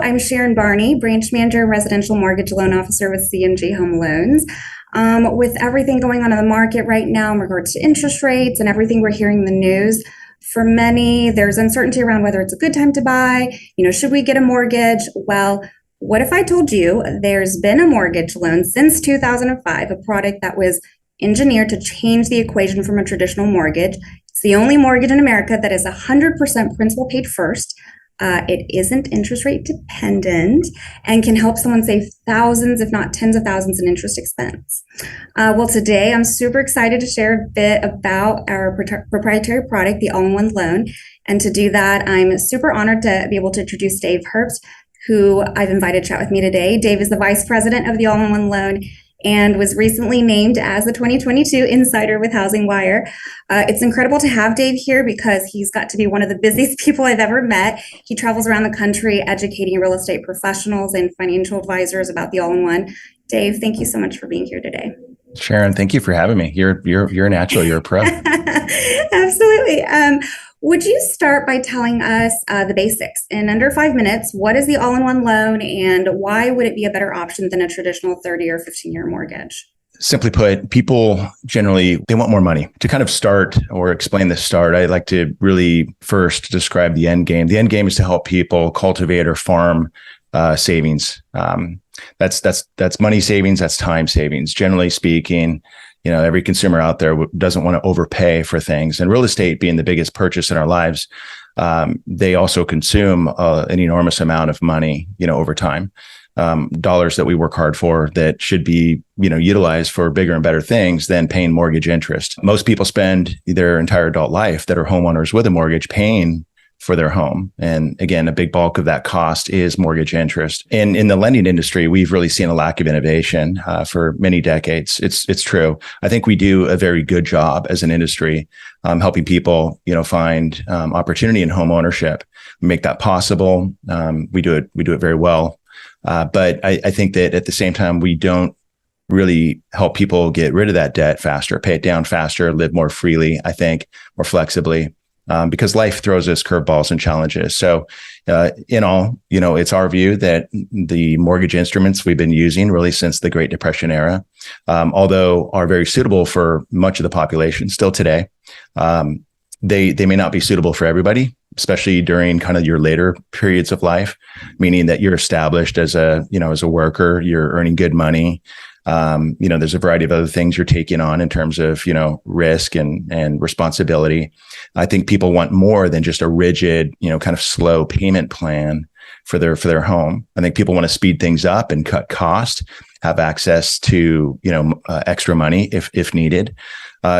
I'm Sharon Barney, branch manager and residential mortgage loan officer with CMG Home Loans. With everything going on in the market right now in regards to interest rates and everything we're hearing in the news, for many, there's uncertainty around whether it's a good time to buy. Should we get a mortgage? Well, what if I told you there's been a mortgage loan since 2005, a product that was engineered to change the equation from a traditional mortgage. It's the only mortgage in America that is 100% principal paid first. It isn't interest rate dependent and can help someone save thousands, if not tens of thousands, in interest expense. Well, today I'm super excited to share a bit about our proprietary product, the All-in-One Loan. And to do that, I'm super honored to be able to introduce Dave Herbst, who I've invited to chat with me today. Dave is the vice president of the All-in-One Loan and was recently named as the 2022 Insider with Housing Wire. It's incredible to have Dave here because he's got to be one of the busiest people I've ever met. He travels around the country educating real estate professionals and financial advisors about the All-in-One. Dave, thank you so much for being here today. Sharon, thank you for having me. You're a natural. You're a pro. Absolutely. Would you start by telling us the basics? In under 5 minutes, what is the All-in-One Loan and why would it be a better option than a traditional 30 or 15-year mortgage? Simply put, people generally, they want more money. To kind of start or explain the start, I like to really first describe the end game. The end game is to help people cultivate or farm savings. That's money savings, that's time savings. Generally speaking, every consumer out there doesn't want to overpay for things. And real estate being the biggest purchase in our lives, they also consume an enormous amount of money, over time. Dollars that we work hard for that should be, utilized for bigger and better things than paying mortgage interest. Most people spend their entire adult life that are homeowners with a mortgage paying for their home. And again, a big bulk of that cost is mortgage interest. And in the lending industry, we've really seen a lack of innovation for many decades. It's true. I think we do a very good job as an industry helping people, find opportunity in home ownership. We make that possible. We do it very well. But I think that at the same time, we don't really help people get rid of that debt faster, pay it down faster, live more freely, I think, more flexibly. Because life throws us curveballs and challenges. So in all, it's our view that the mortgage instruments we've been using really since the Great Depression era, although are very suitable for much of the population still today, they may not be suitable for everybody, especially during kind of your later periods of life, meaning that you're established as a worker, you're earning good money. There's a variety of other things you're taking on in terms of, risk and responsibility. I think people want more than just a rigid, kind of slow payment plan for their home. I think people want to speed things up and cut cost, have access to, extra money if needed.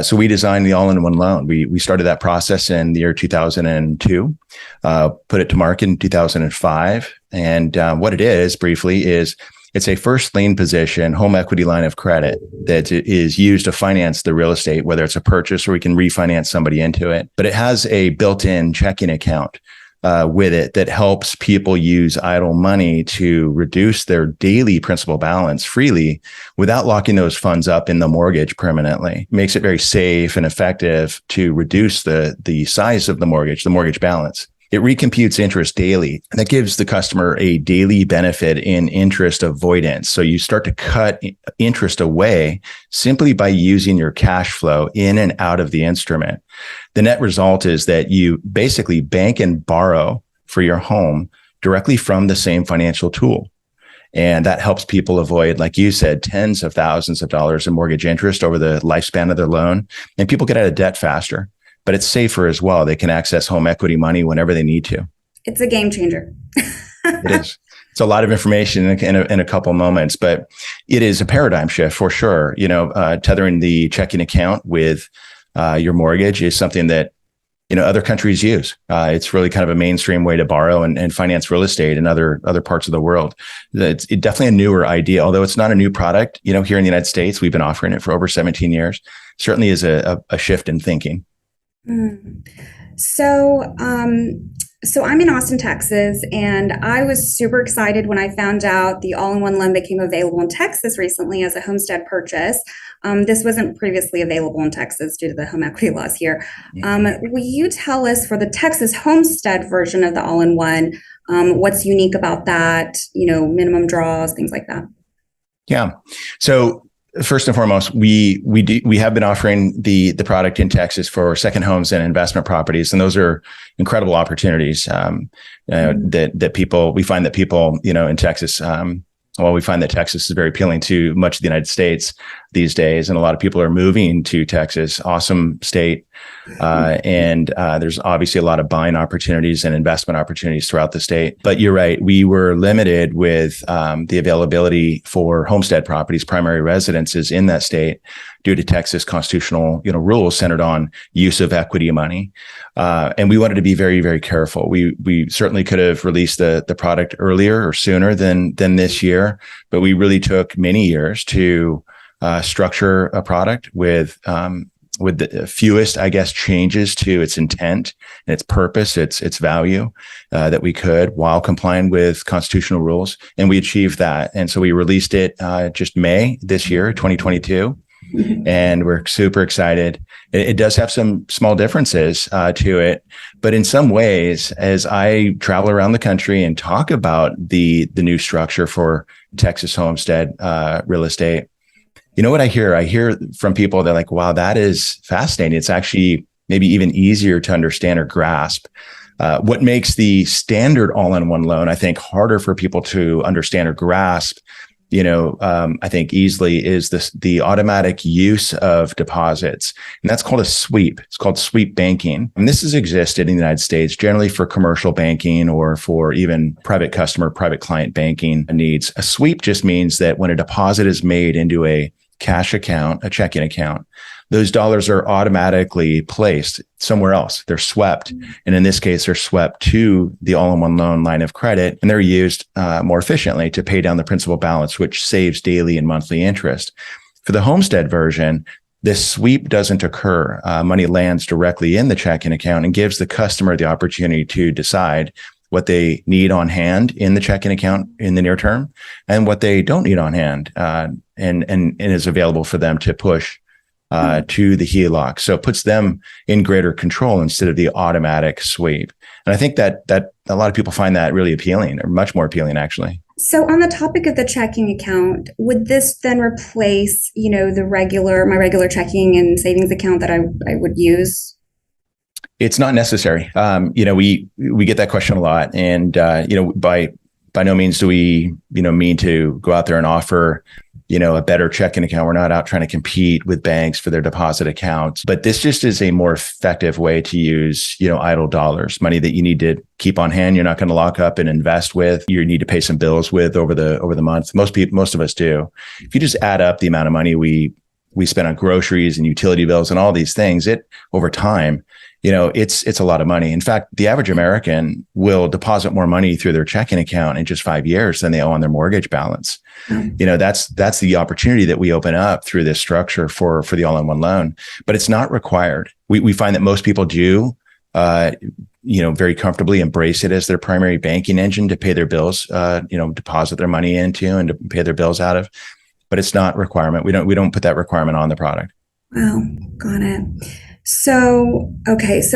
So we designed the All-in-One Loan. We started that process in the year 2002, put it to market in 2005. And what it is briefly is it's a first lien position home equity line of credit that is used to finance the real estate, whether it's a purchase or we can refinance somebody into it. But it has a built-in checking account with it that helps people use idle money to reduce their daily principal balance freely without locking those funds up in the mortgage permanently. Makes it very safe and effective to reduce the size of the mortgage balance. It recomputes interest daily. And that gives the customer a daily benefit in interest avoidance. So you start to cut interest away simply by using your cash flow in and out of the instrument. The net result is that you basically bank and borrow for your home directly from the same financial tool. And that helps people avoid, like you said, tens of thousands of dollars in mortgage interest over the lifespan of their loan. And people get out of debt faster. But it's safer as well. They can access home equity money whenever they need to. It's a game changer. It is. It's a lot of information in a couple moments, but it is a paradigm shift for sure. Tethering the checking account with your mortgage is something that other countries use. It's really kind of a mainstream way to borrow and finance real estate in other parts of the world. It's definitely a newer idea, although it's not a new product. Here in the United States, we've been offering it for over 17 years. Certainly is a shift in thinking. So I'm in Austin, Texas, and I was super excited when I found out the All-in-One Loan became available in Texas recently as a homestead purchase. This wasn't previously available in Texas due to the home equity laws here. Will you tell us for the Texas homestead version of the All-in-One, What's unique about that? Minimum draws, things like that. Yeah. So first and foremost, we have been offering the product in Texas for second homes and investment properties, and those are incredible opportunities. That people, we find that people in Texas. We find that Texas is very appealing to much of the United States these days, and a lot of people are moving to Texas. Awesome state, and there's obviously a lot of buying opportunities and investment opportunities throughout the state. But you're right, we were limited with the availability for homestead properties, primary residences in that state, due to Texas constitutional rules centered on use of equity money, and we wanted to be very, very careful. We certainly could have released the product earlier or sooner than this year, but we really took many years to structure a product with the fewest, I guess, changes to its intent and its purpose, its value that we could, while complying with constitutional rules, and we achieved that. And so we released it just May this year, 2022. And we're super excited. It does have some small differences to it, but in some ways, as I travel around the country and talk about the new structure for Texas Homestead real estate, you know what I hear? I hear from people that are like, wow, that is fascinating. It's actually maybe even easier to understand or grasp. What makes the standard all-in-one loan, I think, harder for people to understand or grasp, I think easily, is the automatic use of deposits. And that's called a sweep. It's called sweep banking. And this has existed in the United States generally for commercial banking or for even private client banking needs. A sweep just means that when a deposit is made into a cash account, a checking account, those dollars are automatically placed somewhere else. They're swept. And in this case, they're swept to the all-in-one loan line of credit, and they're used more efficiently to pay down the principal balance, which saves daily and monthly interest. For the Homestead version, this sweep doesn't occur. Money lands directly in the checking account and gives the customer the opportunity to decide what they need on hand in the checking account in the near term and what they don't need on hand, and is available for them to push to the HELOC. So it puts them in greater control instead of the automatic sweep. And I think that a lot of people find that really appealing, or much more appealing, actually. So on the topic of the checking account, would this then replace, my regular checking and savings account that I would use? It's not necessary. We get that question a lot, and by no means do we mean to go out there and offer a better checking account. We're not out trying to compete with banks for their deposit accounts, but this just is a more effective way to use idle dollars, money that you need to keep on hand. You're not going to lock up and invest with. You need to pay some bills with over the month. Most of us do. If you just add up the amount of money we spend on groceries and utility bills and all these things, over time, it's a lot of money. In fact, the average American will deposit more money through their checking account in just 5 years than they owe on their mortgage balance. That's the opportunity that we open up through this structure for the all-in-one loan, but it's not required. We find that most people do, very comfortably embrace it as their primary banking engine to pay their bills, deposit their money into and to pay their bills out of, but it's not a requirement. We don't put that requirement on the product. Wow. Got it. So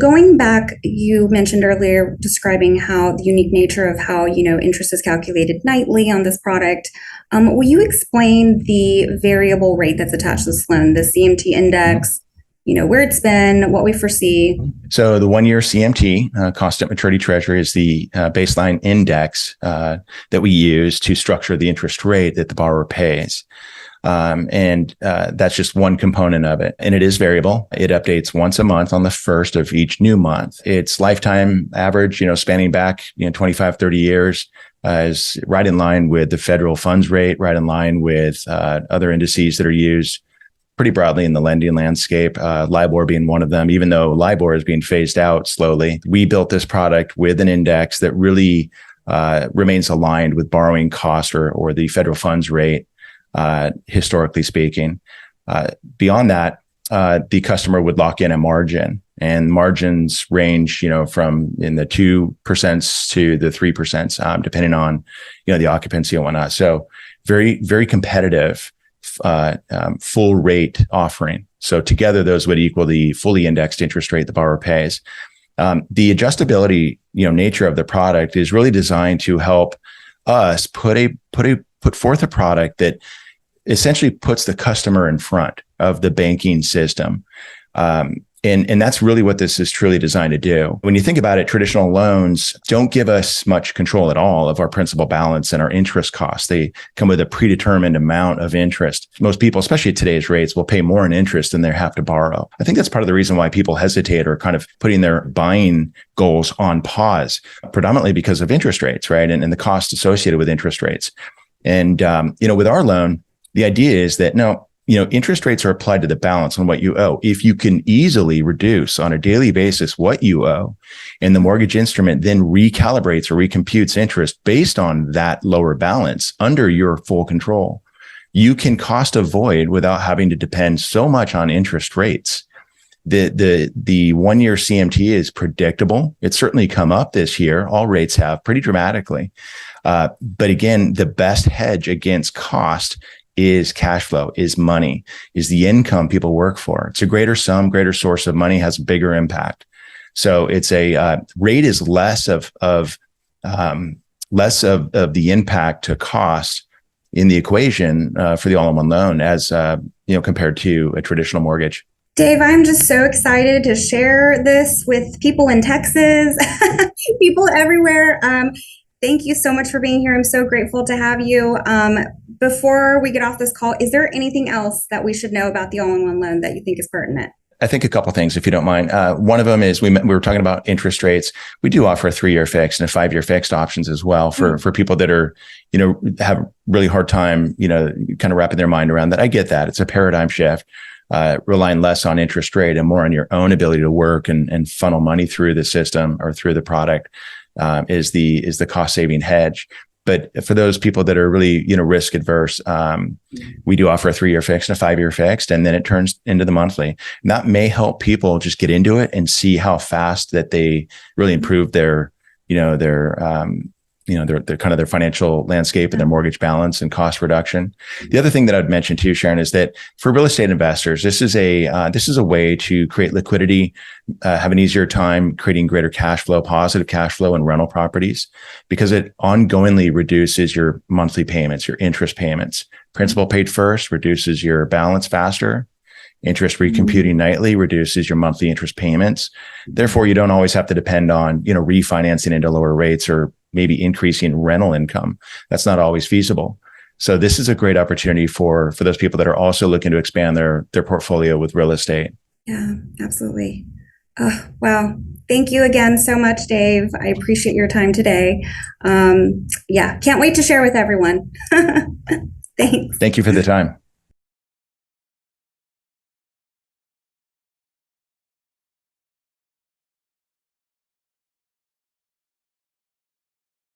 going back, you mentioned earlier describing how the unique nature of how, interest is calculated nightly on this product. Will you explain the variable rate that's attached to this loan, the CMT index, where it's been, what we foresee? So the 1-year CMT, constant maturity treasury, is the baseline index that we use to structure the interest rate that the borrower pays. And that's just one component of it. And it is variable. It updates once a month on the first of each new month. Its lifetime average, spanning back, 25, 30 years, is right in line with the federal funds rate, right in line with other indices that are used pretty broadly in the lending landscape, LIBOR being one of them. Even though LIBOR is being phased out slowly, we built this product with an index that really remains aligned with borrowing cost or the federal funds rate. Historically speaking, beyond that, the customer would lock in a margin, and margins range, from in the 2% to the 3%, depending on, the occupancy and whatnot. So very, very competitive, full rate offering. So together, those would equal the fully indexed interest rate the borrower pays. The adjustability, nature of the product is really designed to help us put forth a product that essentially puts the customer in front of the banking system. And that's really what this is truly designed to do. When you think about it, traditional loans don't give us much control at all of our principal balance and our interest costs. They come with a predetermined amount of interest. Most people, especially at today's rates, will pay more in interest than they have to borrow. I think that's part of the reason why people hesitate or kind of putting their buying goals on pause, predominantly because of interest rates, right? And the cost associated with interest rates. And, with our loan, the idea is that no, interest rates are applied to the balance on what you owe. If you can easily reduce on a daily basis what you owe, and the mortgage instrument then recalibrates or recomputes interest based on that lower balance under your full control, you can cost avoid without having to depend so much on interest rates. The 1 year CMT is predictable. It's certainly come up this year. All rates have pretty dramatically. But again, the best hedge against cost is cash flow, is money, is the income people work for. It's a greater sum, greater source of money, has a bigger impact. So it's rate is less of the impact to cost in the equation for the all-in-one loan as compared to a traditional mortgage. Dave, I'm just so excited to share this with people in Texas, people everywhere. Thank you so much for being here. I'm so grateful to have you. Before we get off this call, is there anything else that we should know about the all-in-one loan that you think is pertinent? I think a couple of things, if you don't mind. One of them is we were talking about interest rates. We do offer a 3-year fixed and a 5-year fixed options as well for people that are, have really hard time, kind of wrapping their mind around that. I get that. It's a paradigm shift, relying less on interest rate and more on your own ability to work and funnel money through the system or through the product is the cost saving hedge. But for those people that are really, risk adverse, we do offer a 3-year fixed and a 5-year fixed, and then it turns into the monthly. And that may help people just get into it and see how fast that they really improve their kind of their financial landscape and their mortgage balance and cost reduction. The other thing that I'd mention too, Sharon, is that for real estate investors, this is a way to create liquidity, have an easier time creating greater cash flow, positive cash flow in rental properties, because it ongoingly reduces your monthly payments, your interest payments. Principal paid first reduces your balance faster. Interest recomputing nightly reduces your monthly interest payments. Therefore, you don't always have to depend on, refinancing into lower rates or maybe increasing rental income. That's not always feasible. So this is a great opportunity for those people that are also looking to expand their portfolio with real estate. Yeah, absolutely. Wow. Thank you again so much, Dave. I appreciate your time today. Can't wait to share with everyone. Thanks. Thank you for the time.